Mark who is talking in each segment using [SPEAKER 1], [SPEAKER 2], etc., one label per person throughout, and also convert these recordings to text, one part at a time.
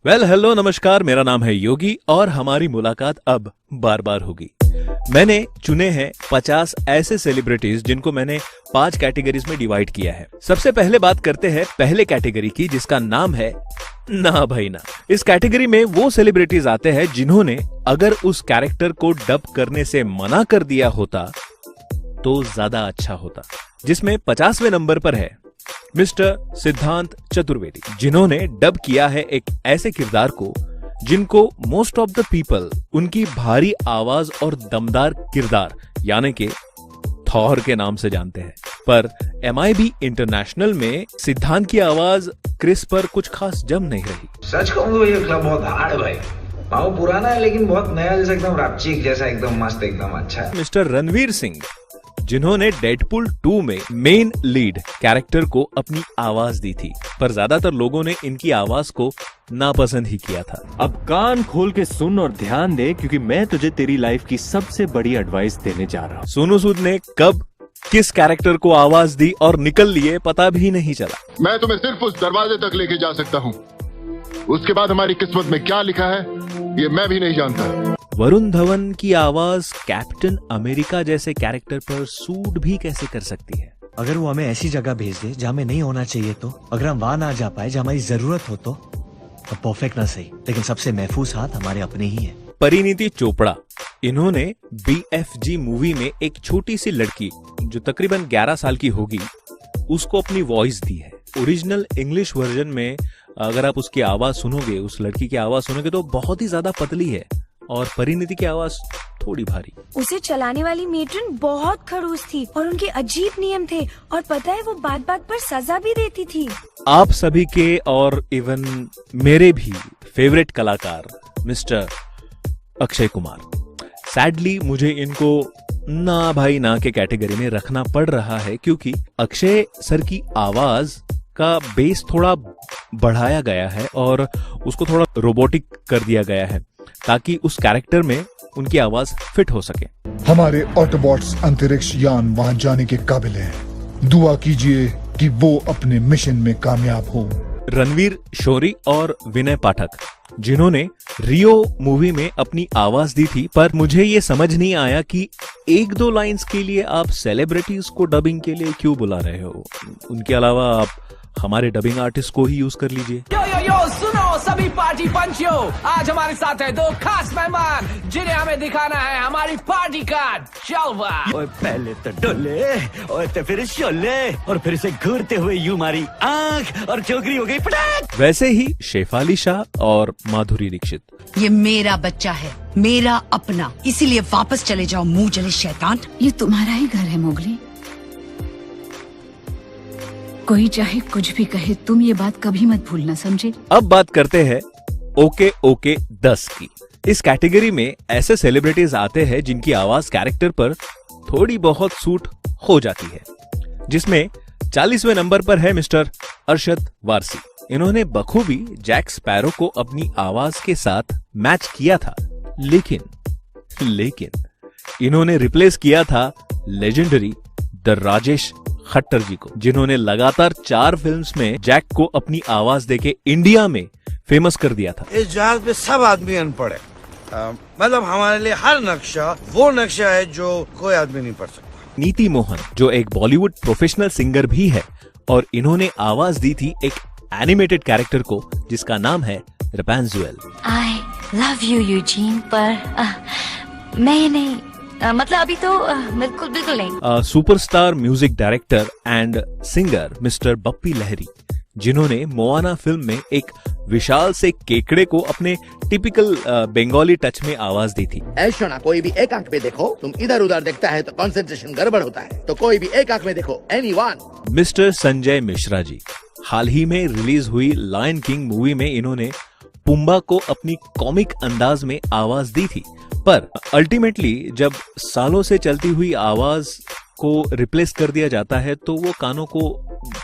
[SPEAKER 1] Hello नमस्कार, मेरा नाम है योगी और हमारी मुलाकात अब बार बार होगी। मैंने चुने हैं 50 ऐसे सेलिब्रिटीज जिनको मैंने 5 कैटेगरीज में डिवाइड किया है। सबसे पहले बात करते हैं पहले कैटेगरी की, जिसका नाम है ना भाई ना। इस कैटेगरी में वो सेलिब्रिटीज आते हैं जिन्होंने अगर उस कैरेक्टर को डब करने से मना कर दिया होता तो ज्यादा अच्छा होता। जिसमें 50वें नंबर पर है मिस्टर सिद्धांत चतुर्वेदी, जिन्होंने डब किया है एक ऐसे किरदार को जिनको मोस्ट ऑफ द पीपल उनकी भारी आवाज और दमदार किरदार यानी कि थॉर के नाम से जानते हैं। पर MIB इंटरनेशनल में सिद्धांत की आवाज क्रिस पर कुछ खास जम नहीं रही।
[SPEAKER 2] सच कहूं तो ये क्लब बहुत हार्ड है भाई। बहुत पुराना है लेकिन बहुत नया, जैसा एकदम रैपचिक जैसा, एकदम मस्त, एकदम अच्छा है।
[SPEAKER 1] मिस्टर रणवीर सिंह, जिन्होंने डेडपुल 2 में मेन लीड कैरेक्टर को अपनी आवाज दी थी, पर ज्यादातर लोगों ने इनकी आवाज को नापसंद ही किया था।
[SPEAKER 3] अब कान खोल के सुन और ध्यान दे, क्योंकि मैं तुझे तेरी लाइफ की सबसे बड़ी एडवाइस देने जा रहा हूँ।
[SPEAKER 1] सोनू सूद ने कब किस कैरेक्टर को आवाज दी और निकल लिए पता भी नहीं चला।
[SPEAKER 4] मैं तुम्हें सिर्फ उस दरवाजे तक लेके जा सकता हूँ, उसके बाद हमारी किस्मत में क्या लिखा है ये मैं भी नहीं जानता।
[SPEAKER 1] वरुण धवन की आवाज कैप्टन अमेरिका जैसे कैरेक्टर पर सूट भी कैसे कर सकती है?
[SPEAKER 5] अगर वो हमें ऐसी जगह भेज दे जहाँ हमें नहीं होना चाहिए तो, अगर हम वहां ना जा पाए जहाँ हमारी जरूरत हो तो परफेक्ट ना सही, लेकिन सबसे महफूज हाथ हमारे अपने ही है।
[SPEAKER 1] परिणीति चोपड़ा, इन्होंने BFG मूवी में एक छोटी सी लड़की जो तकरीबन 11 साल की होगी उसको अपनी वॉइस दी है। ओरिजिनल इंग्लिश वर्जन में अगर आप उसकी आवाज सुनोगे, उस लड़की की आवाज सुनोगे तो बहुत ही ज्यादा पतली है और परिणीति की आवाज थोड़ी भारी।
[SPEAKER 6] उसे चलाने वाली मेट्रन बहुत खड़ूस थी और उनके अजीब नियम थे, और पता है वो बात बात पर सजा भी देती थी।
[SPEAKER 1] आप सभी के और इवन मेरे भी फेवरेट कलाकार मिस्टर अक्षय कुमार। सैडली मुझे इनको ना भाई ना के कैटेगरी में रखना पड़ रहा है, क्योंकि अक्षय सर की आवाज का बेस थोड़ा बढ़ाया गया है और उसको थोड़ा रोबोटिक कर दिया गया है ताकि उस कैरेक्टर में उनकी आवाज फिट हो सके।
[SPEAKER 7] हमारे ऑटोबॉट्स अंतरिक्ष यान वहां जाने के काबिल हैं। दुआ कीजिए कि वो अपने मिशन में कामयाब हो।
[SPEAKER 1] रणवीर शोरी और विनय पाठक, जिन्होंने रियो मूवी में अपनी आवाज दी थी, पर मुझे ये समझ नहीं आया कि 1-2 लाइंस के लिए आप सेलिब्रिटीज को डबिंग के लिए क्यों बुला रहे हो। उनके अलावा आप हमारे डबिंग आर्टिस्ट को ही यूज कर लीजिए।
[SPEAKER 8] यो सुनो सभी पार्टी पंचियों, आज हमारे साथ है 2 खास मेहमान जिन्हें हमें दिखाना है हमारी पार्टी का जलवा।
[SPEAKER 5] पहले तो डोले और तो फिर शोले और फिर से घूरते हुए यूं मारी आंख और चोकरी हो गई पटाक।
[SPEAKER 1] वैसे ही शेफाली शाह और माधुरी दीक्षित।
[SPEAKER 9] ये मेरा बच्चा है, मेरा अपना, इसीलिए वापस चले जाओ मुंह जले शैतान।
[SPEAKER 10] ये तुम्हारा ही घर है मोगली, कोई चाहे कुछ भी कहे, तुम ये बात कभी मत भूलना, समझे?
[SPEAKER 1] अब बात करते हैं ओके 10 की। इस कैटेगरी में ऐसे सेलिब्रिटीज आते हैं जिनकी आवाज कैरेक्टर पर थोड़ी बहुत सूट हो जाती है, जिसमें 40वें नंबर पर है मिस्टर अरशद वारसी। इन्होंने बखूबी जैक स्पैरो को अपनी आवाज के साथ मैच किया था, लेकिन इन्होंने रिप्लेस किया था लेजेंडरी द राजेश खट्टर जी को, जिन्होंने लगातार 4 फिल्म्स में जैक को अपनी आवाज देके इंडिया में फेमस कर दिया था।
[SPEAKER 11] इस जहाज पे सब आदमी अनपढ़ है, मतलब हमारे लिए हर नक्शा वो नक्शा है जो कोई आदमी नहीं पढ़ सकता।
[SPEAKER 1] नीति मोहन, जो एक बॉलीवुड प्रोफेशनल सिंगर भी है, और इन्होंने आवाज दी थी एक एनिमेटेड कैरेक्टर को जिसका नाम है Rapunzel.
[SPEAKER 12] I love you Eugene, पर मैं नहीं, मतलब अभी तो बिल्कुल नहीं।
[SPEAKER 1] Superstar music director and singer mister Bappi Lahiri, जिन्होंने मोआना फिल्म में एक विशाल से केकड़े को अपने टिपिकल बंगाली टच में आवाज दी थी।
[SPEAKER 13] ऐसा ना कोई भी एक आंख में देखो, तुम इधर उधर देखता है तो कंसंट्रेशन गड़बड़ होता है, तो कोई भी एक आंख में देखो, एनीवन।
[SPEAKER 1] मिस्टर संजय मिश्रा जी, हाल ही में रिलीज हुई लायन किंग मूवी में इन्होंने पुम्बा को अपनी कॉमिक अंदाज में आवाज दी थी, पर अल्टीमेटली जब सालों से चलती हुई आवाज को रिप्लेस कर दिया जाता है तो वो कानों को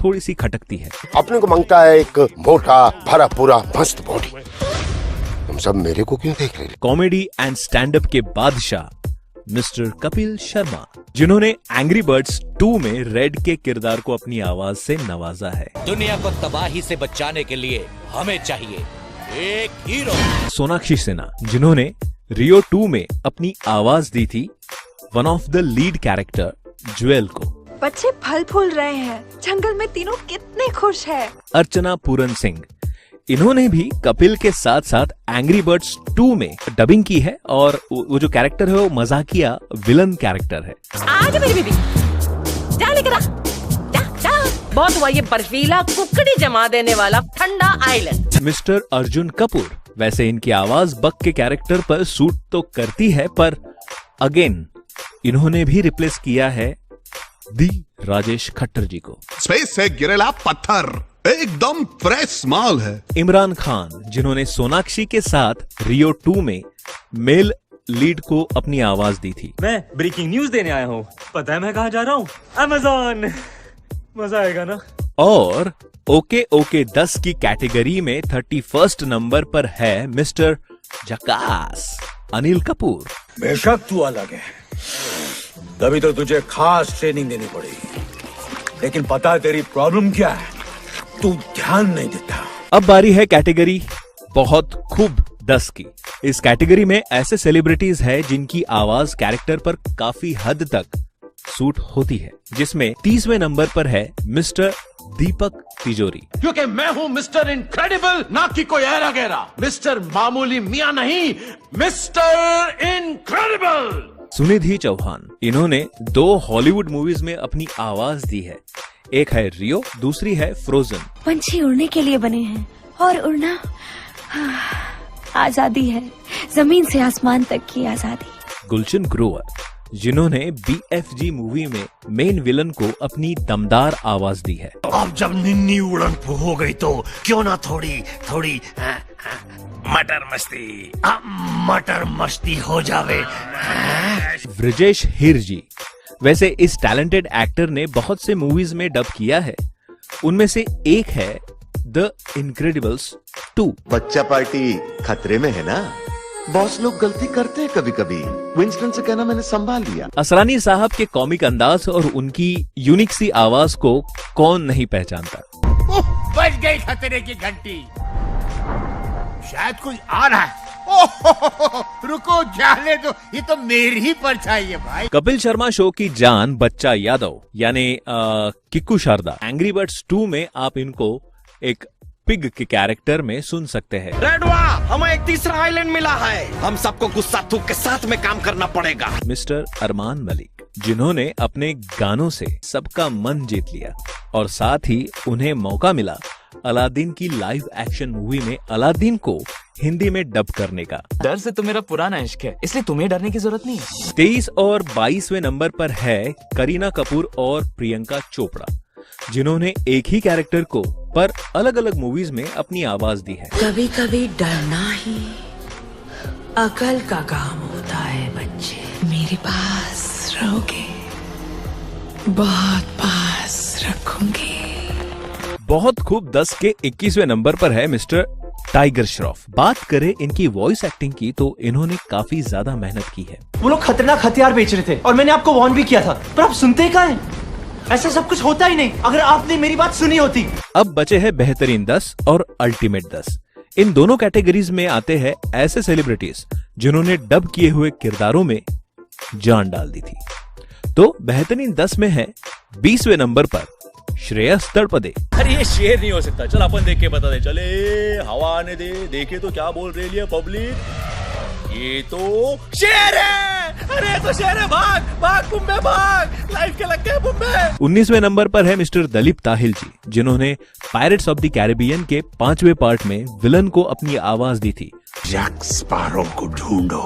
[SPEAKER 1] थोड़ी सी खटकती है।
[SPEAKER 14] अपने को मांगता है एक मोटा भरा पूरा मस्त बॉडी, तुम सब मेरे को क्यों देख रहे?
[SPEAKER 1] कॉमेडी एंड स्टैंड अप के बादशाह मिस्टर कपिल शर्मा, जिन्होंने एंग्री बर्ड्स 2 में रेड के किरदार को अपनी आवाज से नवाजा है।
[SPEAKER 15] दुनिया को तबाही से बचाने के लिए हमें चाहिए एक हीरो।
[SPEAKER 1] सोनाक्षी सिन्हा, जिन्होंने रियो 2 में अपनी आवाज दी थी one of the lead character jewel को।
[SPEAKER 16] बच्चे फल फूल रहे हैं, जंगल में तीनों कितने खुश हैं।
[SPEAKER 1] अर्चना पूरन सिंह, इन्होंने भी कपिल के साथ साथ एंग्री बर्ड्स 2 में डबिंग की है और वो जो कैरेक्टर है वो मजाकिया विलन कैरेक्टर है।
[SPEAKER 17] आज मेरी बेबी जा लेकर आ, जा। बहुत हुआ ये बर्फीला कुकड़ी जमा देने वाला ठंडा आइलैंड।
[SPEAKER 1] मिस्टर अर्जुन कपूर, वैसे इनकी आवाज बक के कैरेक्टर पर सूट तो करती है, पर अगेन इन्होंने भी रिप्लेस किया है दी राजेश खट्टर जी को।
[SPEAKER 18] स्पेस से गिरेला पत्थर एकदम फ्रेश माल है।
[SPEAKER 1] इमरान खान, जिन्होंने सोनाक्षी के साथ रियो 2 में मेल लीड को अपनी आवाज दी थी।
[SPEAKER 19] मैं ब्रेकिंग न्यूज देने आया हूँ, पता है मैं कहाँ जा रहा हूँ? अमेज़न। मजा आएगा ना।
[SPEAKER 1] और ओके ओके 10 की कैटेगरी में 31st नंबर पर है मिस्टर झकास अनिल कपूर।
[SPEAKER 11] बेशक तू अलग है, तभी तो तुझे खास ट्रेनिंग देनी पड़ेगी, लेकिन पता है तेरी प्रॉब्लम क्या है? तू ध्यान नहीं देता।
[SPEAKER 1] अब बारी है कैटेगरी बहुत खूब 10 की। इस कैटेगरी में ऐसे सेलिब्रिटीज है जिनकी आवाज कैरेक्टर पर काफी हद तक सूट होती है, जिसमें 30वें नंबर पर है मिस्टर दीपक तिजोरी।
[SPEAKER 15] क्योंकि मैं हूँ मिस्टर इनक्रेडिबल, ना कि कोई ऐरा गैरा। मिस्टर मामूली मियाँ नहीं, मिस्टर इनक्रेडिबल।
[SPEAKER 1] सुनिधि चौहान, इन्होंने 2 हॉलीवुड मूवीज में अपनी आवाज दी है। एक है रियो, दूसरी है फ्रोजन।
[SPEAKER 6] पंछी उड़ने के लिए बने हैं और उड़ना आजादी है, जमीन से आसमान तक की आजादी।
[SPEAKER 1] गुलशन ग्रोवर, जिन्होंने BFG मूवी में मेन विलन को अपनी दमदार आवाज दी है।
[SPEAKER 20] अब जब निन्नी उड़न हो गई तो क्यों ना थोड़ी मटर मस्ती हो जावे।
[SPEAKER 1] ब्रिजेश हिर जी, वैसे इस टैलेंटेड एक्टर ने बहुत से मूवीज में डब किया है, उनमें से एक है द इनक्रेडिबल्स 2।
[SPEAKER 21] बच्चा पार्टी खतरे में है ना, बॉस लोग गलती करते हैं कभी कभी, विंस्टन से कहना मैंने संभाल लिया।
[SPEAKER 1] असरानी साहब के कॉमिक अंदाज और उनकी यूनिक सी आवाज को कौन नहीं पहचानता।
[SPEAKER 20] बज गई खतरे की घंटी, शायद कोई आ रहा है। रुको जाने दो, ये तो मेरी ही परछाई है भाई।
[SPEAKER 1] कपिल शर्मा शो की जान बच्चा यादव यानी किक्कू शारदा, एंग्री बर्ड्स 2 में आप इनको एक पिग के कैरेक्टर में सुन सकते हैं।
[SPEAKER 15] रेडवा, हमें एक तीसरा आइलैंड मिला है, हम सबको गुस्सा थूक के साथ में काम करना पड़ेगा।
[SPEAKER 1] मिस्टर अरमान मलिक, जिन्होंने अपने गानों से सबका मन जीत लिया और साथ ही उन्हें मौका मिला अलादीन की लाइव एक्शन मूवी में अलादीन को हिंदी में डब करने का।
[SPEAKER 19] डर से तो मेरा पुराना इश्क है, इसलिए तुम्हें डरने की जरूरत नहीं है।
[SPEAKER 1] 23 और 22वें नंबर पर है करीना कपूर और प्रियंका चोपड़ा, जिन्होंने एक ही कैरेक्टर को पर अलग अलग मूवीज में अपनी आवाज दी है।
[SPEAKER 9] कभी कभी डरना ही अकल का काम होता है बच्चे। मेरे पास रहोगे, बहुत पास रखूंगी।
[SPEAKER 1] बहुत खूब 10 के 21वें नंबर पर है मिस्टर टाइगर श्रॉफ। बात करें इनकी वॉइस एक्टिंग की तो इन्होंने काफी ज्यादा मेहनत की है।
[SPEAKER 19] वो लोग खतरनाक हथियार बेच रहे थे और मैंने आपको वार्न भी किया था, पर आप सुनते कहाँ हैं? ऐसा सब कुछ होता ही नहीं अगर आपने मेरी बात सुनी होती।
[SPEAKER 1] अब बचे हैं बेहतरीन 10 और अल्टीमेट 10। इन दोनों कैटेगरीज में आते हैं ऐसे सेलिब्रिटीज जिन्होंने डब किए हुए किरदारों में जान डाल दी थी। तो बेहतरीन 10 में है 20वें नंबर पर श्रेयस तड़पदे।
[SPEAKER 15] अरे ये शेर नहीं हो सकता, चल अपन देख के बता दे। चले हवा आने दे, देखे तो क्या बोल रही है पब्लिक। ये तो शेर है, अरे तो शेर है, भाग भाग बुम्बे भाग, लाइफ के लग गए बुम्बे।
[SPEAKER 1] 19वें नंबर पर है मिस्टर दलीप ताहिल जी, जिन्होंने पायरेट्स ऑफ द कैरिबियन के 5वें पार्ट में विलन को अपनी आवाज दी थी।
[SPEAKER 20] जैक स्पैरो को ढूंढो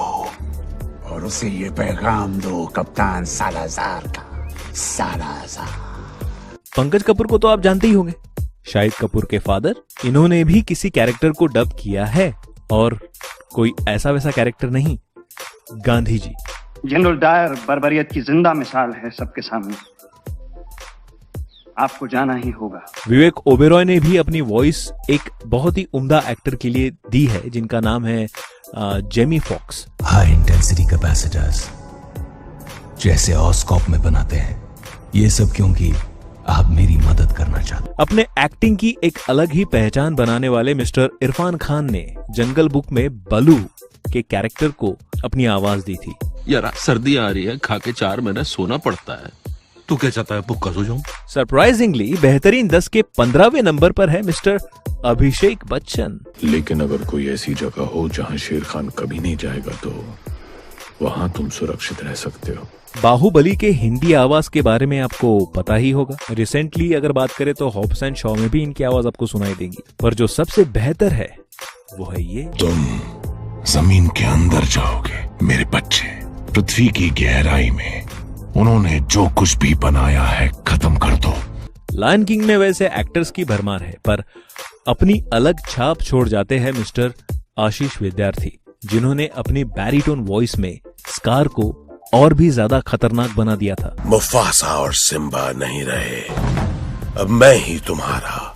[SPEAKER 20] और उसे ये पैगाम दो, कप्तान सालाज़ार का। सालाज़ार।
[SPEAKER 1] पंकज कपूर को तो आप जानते ही होंगे, शाहिद कपूर के फादर। इन्होंने भी किसी कैरेक्टर को डब किया है और कोई ऐसा वैसा कैरेक्टर नहीं, गांधी जी।
[SPEAKER 22] जनरल डायर बर्बरियत की जिंदा मिसाल है सबके सामने, आपको जाना ही होगा।
[SPEAKER 1] विवेक ओबेरॉय ने भी अपनी वॉइस एक बहुत ही उम्दा एक्टर के लिए दी है, जिनका नाम है Jamie Foxx.
[SPEAKER 23] High intensity capacitors जैसे ऑस्कॉप में बनाते हैं, ये सब क्योंकि
[SPEAKER 1] आप मेरी मदद करना चाहते। अपने एक्टिंग की एक अलग ही पहचान बनाने वाले मिस्टर इरफान खान ने जंगल बुक में बलू के कैरेक्टर को अपनी आवाज दी थी।
[SPEAKER 2] यार सर्दी आ रही है, खा के 4 महीने सोना पड़ता है। तू क्या चाहता है, पुक्का सो जाऊं?
[SPEAKER 1] सरप्राइजिंगली बेहतरीन 10 के 15वें नंबर पर है मिस्टर अभिषेक बच्चन।
[SPEAKER 3] लेकिन अगर कोई ऐसी जगह हो जहां शेर खान कभी नहीं जाएगा तो वहां तुम सुरक्षित रह सकते हो।
[SPEAKER 1] बाहुबली के हिंदी आवाज के बारे में आपको पता ही होगा। रिसेंटली अगर बात करें तो हॉब्स एंड शॉ में भी इनकी आवाज आपको सुनाई देगी, पर जो सबसे बेहतर है वो है ये।
[SPEAKER 3] तुम जमीन के अंदर जाओगे मेरे बच्चे। पृथ्वी की गहराई में उन्होंने जो कुछ भी बनाया है खत्म कर दो।
[SPEAKER 1] लायन किंग में वैसे एक्टर्स की भरमार है, पर अपनी अलग छाप छोड़ जाते हैं मिस्टर आशीष विद्यार्थी, जिन्होंने अपनी बैरिटोन वॉइस में स्कार को और भी ज्यादा खतरनाक बना दिया था।
[SPEAKER 14] मुफासा और सिम्बा नहीं रहे, अब मैं ही तुम्हारा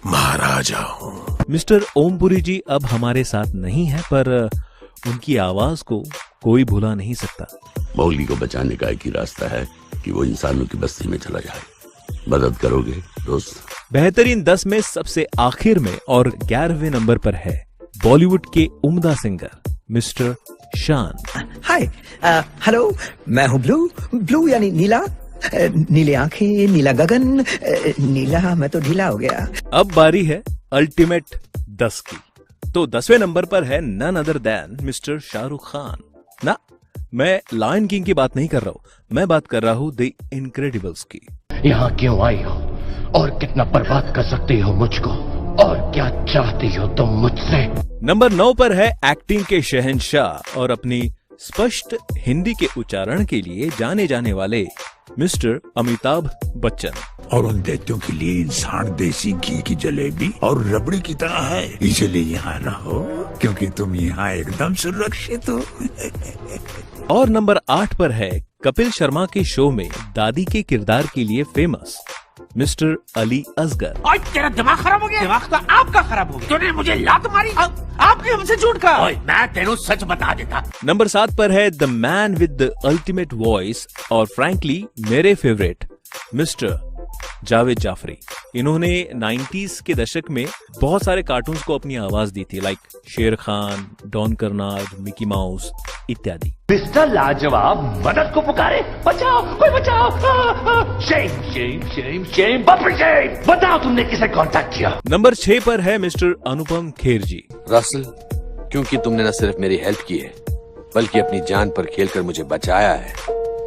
[SPEAKER 14] महाराजा हूँ।
[SPEAKER 1] मिस्टर ओमपुरी जी अब हमारे साथ नहीं है, पर उनकी आवाज को कोई भुला नहीं सकता।
[SPEAKER 2] मौली को बचाने का एक ही रास्ता है कि वो इंसानों की बस्ती में चला जाए। मदद करोगे दोस्त?
[SPEAKER 1] बेहतरीन 10 में सबसे आखिर में और 11वें नंबर पर है बॉलीवुड के उम्दा सिंगर मिस्टर शान।
[SPEAKER 23] हाय, हेलो, मैं हूँ ब्लू यानी नीला। नीले आंखें, नीला गगन, नीला मैं तो ढीला हो गया।
[SPEAKER 1] अब बारी है अल्टीमेट 10 की। तो 10वें नंबर पर है none other than mister Shahrukh Khan. ना, मैं लायन किंग की बात नहीं कर रहा हूँ, मैं बात कर रहा हूँ द इनक्रेडिबल्स की।
[SPEAKER 24] यहाँ क्यों आई हो और कितना बर्बाद कर सकती हो मुझको, और क्या चाहती हो तुम मुझसे?
[SPEAKER 1] नंबर 9 पर है एक्टिंग के शहंशाह और अपनी स्पष्ट हिंदी के उच्चारण के लिए जाने जाने वाले मिस्टर अमिताभ बच्चन।
[SPEAKER 18] और उन दैत्यों के लिए इंसान देसी घी की जलेबी और रबड़ी की तरह है, इसलिए यहाँ रहो क्योंकि तुम यहाँ एकदम सुरक्षित हो।
[SPEAKER 1] और नंबर 8 पर है कपिल शर्मा के शो में दादी के किरदार के लिए फेमस मिस्टर अली असगर।
[SPEAKER 20] ओए, तेरा दिमाग खराब हो गया? दिमाग तो आपका खराब हो गया। तूने मुझे लात मारी, आपने हमसे झूठ कहा। ओए, मैं तेरे सच बता देता।
[SPEAKER 1] नंबर 7 पर है the man with the ultimate voice और फ्रैंकली मेरे फेवरेट मिस्टर जावेद जाफरी। इन्होंने 90s के दशक में बहुत सारे कार्टून्स को अपनी आवाज दी थी, like Sher Khan, Don Karnad, Mickey Mouse इत्यादि।
[SPEAKER 24] मिस्टर लाजवाब मदद को पुकारे, बचाओ, कोई बचाओ। Shame shame shame shame, shame. बताओ तुमने किसे कांटेक्ट किया?
[SPEAKER 1] नंबर 6 पर है मिस्टर अनुपम खेर जी।
[SPEAKER 25] रसल, क्योंकि तुमने न सिर्फ मेरी हेल्प की है बल्कि अपनी जान पर खेलकर मुझे बचाया है,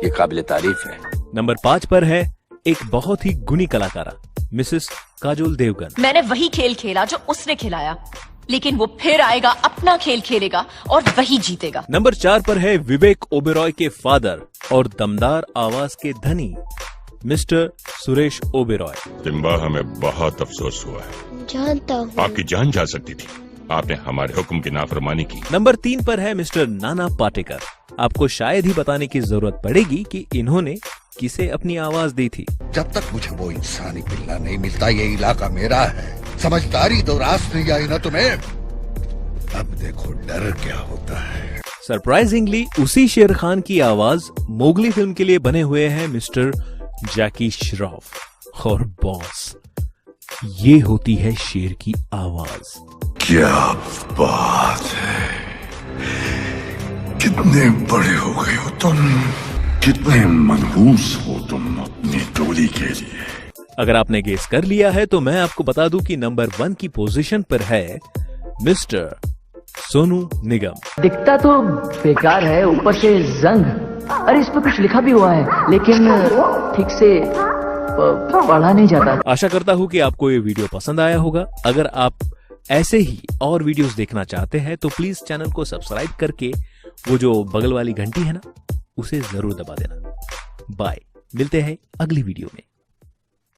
[SPEAKER 25] ये काबिल तारीफ है।
[SPEAKER 1] नंबर 5 पर है एक बहुत ही गुणी कलाकारा मिसेस काजोल देवगन।
[SPEAKER 12] मैंने वही खेल खेला जो उसने खिलाया, लेकिन वो फिर आएगा, अपना खेल खेलेगा और वही जीतेगा।
[SPEAKER 1] नंबर 4 पर है विवेक ओबेरॉय के फादर और दमदार आवाज के धनी मिस्टर सुरेश ओबेरॉय।
[SPEAKER 3] सिम्बा, हमें बहुत अफसोस हुआ है।
[SPEAKER 26] जानता हूँ।
[SPEAKER 3] आपकी जान जा सकती थी, आपने हमारे हुक्म की नाफरमानी की।
[SPEAKER 1] नंबर 3 पर है मिस्टर नाना पाटेकर। आपको शायद ही बताने की जरूरत पड़ेगी कि इन्होंने किसे अपनी आवाज दी थी।
[SPEAKER 14] जब तक मुझे वो इंसानी पिल्ला नहीं मिलता ये इलाका मेरा है। समझदारी तो रास नहीं आई ना तुम्हें? अब देखो डर क्या होता है।
[SPEAKER 1] सरप्राइजिंगली उसी शेर खान की आवाज मोगली फिल्म के लिए बने हुए हैं मिस्टर जैकी श्रॉफ। और बॉस, ये होती है शेर की आवाज।
[SPEAKER 18] क्या बात है, कितने बड़े हो गए हो तुम, कितने मनहूस हो तुम अपनी टोली के लिए।
[SPEAKER 1] अगर आपने गेस कर लिया है तो मैं आपको बता दूं कि नंबर 1 की पोजीशन पर है मिस्टर सोनू निगम।
[SPEAKER 27] दिखता तो बेकार है, ऊपर से जंग। अरे इस पे कुछ लिखा भी हुआ है लेकिन ठीक से पढ़ा नहीं जाता।
[SPEAKER 1] आशा करता हूं कि आपको ये वीडियो पसंद आया होगा। अगर आप ऐसे ही और वीडियोस देखना चाहते हैं तो प्लीज चैनल को सब्सक्राइब करके वो जो बगल वाली घंटी है ना, उसे जरूर दबा देना। बाय, मिलते हैं अगली वीडियो में।